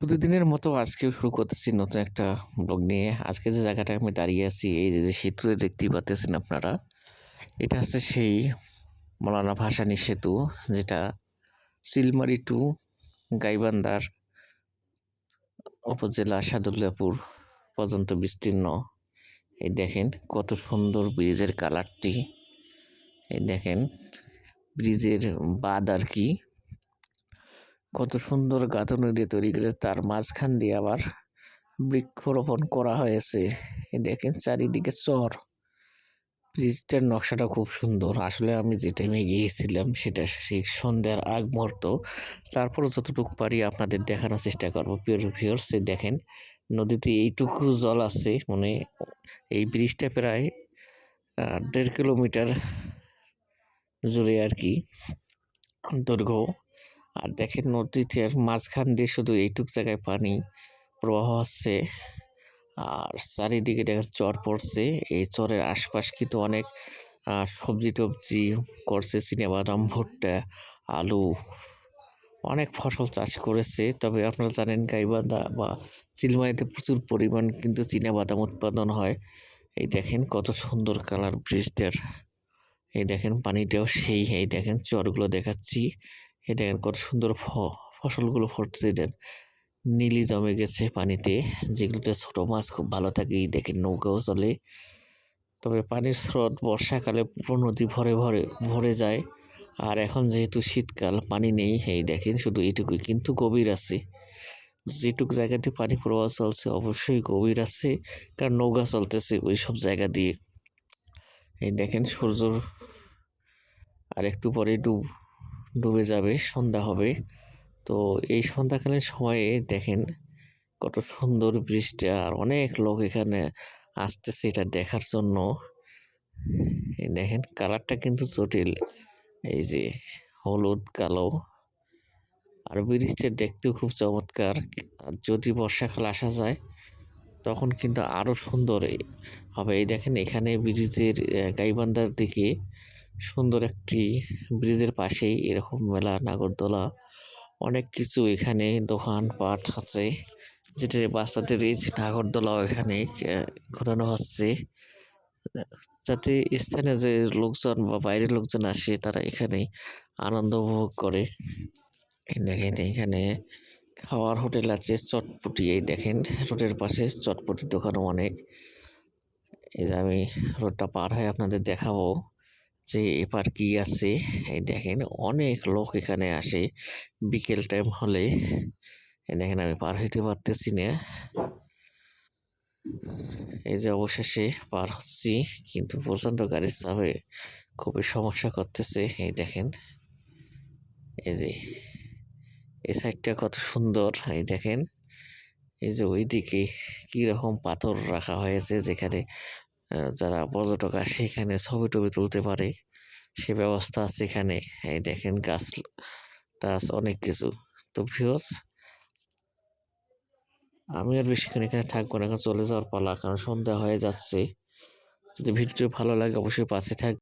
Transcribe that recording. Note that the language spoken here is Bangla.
প্রতিদিনের মতো আজকেও শুরু করতেছি নতুন একটা ব্লগ নিয়ে। আজকে যে জায়গাটায় আমি দাঁড়িয়ে আছি, এই যে সেতু দেখতেই পাচ্তেছেন আপনারা। এটা হচ্ছে সেই মৌলানা ভাসানী সেতু, যেটা চিলমারি টু গাইবান্ধার উপজেলা সাদুল্লাপুর পর্যন্ত বিস্তীর্ণ। এই দেখেন কত সুন্দর ব্রিজের কালারটি। এই দেখেন ব্রিজের বাঁধ আর কি, কত সুন্দর গাঁথনি দিয়ে তৈরি করে তার মাঝখান দিয়ে আবার বৃক্ষরোপণ করা হয়েছে। এই দেখেন চারিদিকে চর। ব্রিজটার নকশাটা খুব সুন্দর। আসলে আমি যে টাইমে গিয়েছিলাম সেটা সেই সন্ধ্যার আগ মুহূর্ত। তারপরে যতটুকু পারি আপনাদের দেখানোর চেষ্টা করবো। প্রিয় ভিউয়ার্স, দেখেন নদীতে এইটুকু জল আছে, মানে এই ব্রিজটা প্রায় 1.5 কিলোমিটার জুড়ে আর কি দৈর্ঘ্য। আর দেখেন নদীতে মাঝখান দিয়ে শুধু এইটুক জায়গায় পানি প্রবাহ হচ্ছে, আর চারিদিকে দেখেন চর পড়ছে। এই চরের আশপাশ কিন্তু অনেক সবজি টবজি করছে, চিনাবাদাম, ভুট্টা, আলু, অনেক ফসল চাষ করেছে। তবে আপনারা জানেন গাইবান্ধা বা চিলমারিতে প্রচুর পরিমাণ কিন্তু চিনাবাদাম উৎপাদন হয়। এই দেখেন কত সুন্দর কালার ব্রিজটার। এই দেখেন পানিটাও সেই। এই দেখেন চরগুলো দেখাচ্ছি। এই দেখেন কত সুন্দর ফসলগুলো ফুটছে। দেন নীলি জমে গেছে পানিতে, যেগুলোতে ছোট মাছ খুব ভালো থাকে। এই দেখেন নৌকাও চলে। তবে পানির স্রোত বর্ষাকালে পুরো নদী ভরে যায়। আর এখন যেহেতু শীতকাল, পানি নেই। এই দেখেন শুধু এইটুকুই, কিন্তু গভীর আছে। যেটুক জায়গাতে পানি প্রবাহ চলছে অবশ্যই গভীর আছে, কারণ নৌকা চলতেছে ওই সব জায়গা দিয়ে। এই দেখেন সূর্য আর একটু পরে ডুবে যাবে, সন্ধ্যা হবে। তো এই সন্ধ্যাকালীন সময়ে দেখেন কত সুন্দর ব্রিজটা, আর অনেক লোক এখানে আসতেছে এটা দেখার জন্য। এই দেখেন কালারটা কিন্তু জটিল, এই যে হলুদ কালো। আর ব্রিজটা দেখতেও খুব চমৎকার। আর যদি বর্ষাকাল আসা যায় তখন কিন্তু আরো সুন্দর হবে। এই দেখেন এখানে ব্রিজের গাইবান্ধার দিকে সুন্দর একটি ব্রিজের পাশেই এরকম মেলা, নাগরদোলা, অনেক কিছু এখানে দোকানপাট আছে, যেটা বাচ্চাদের এই যে নাগরদোলাও এখানে ঘোরানো হচ্ছে, যাতে স্থানীয় যে লোকজন বা বাইরের লোকজন আসে তারা এখানে আনন্দ উপভোগ করে। এই দেখেন এখানে খাওয়ার হোটেল আছে, চটপটি। এই দেখেন রোডের পাশে চটপটির দোকানও অনেক। এই যে আমি রোডটা পার হয়ে আপনাদের দেখাবো যে এপার কি আছে। এই দেখেন অনেক লোক এখানে আসে বিকেল টাইম হলে। এই দেখেন আমি পার হইতে পারতেছি না। এই যে অবশেষে পার হচ্ছি, কিন্তু প্রচণ্ড গাড়ির চাপে খুবই সমস্যা করতেছে। এই দেখেন এই যে এই সাইডটা কত সুন্দর। এই দেখেন এই যে ওইদিকে কি রকম পাথর রাখা হয়েছে, যেখানে যারা পর্যটক আসে এখানে ছবি টবি তুলতে পারে, সে ব্যবস্থা আছে এখানে। এই দেখেন গাছ টাছ অনেক কিছু। তো ভিউয়ার্স, আমি আর বেশিক্ষণ এখানে থাকবো না, এখন চলে যাওয়ার পালা, কারণ সন্ধ্যা হয়ে যাচ্ছে। যদি ভিডিওটি ভালো লাগে অবশ্যই পাশে থাকবে।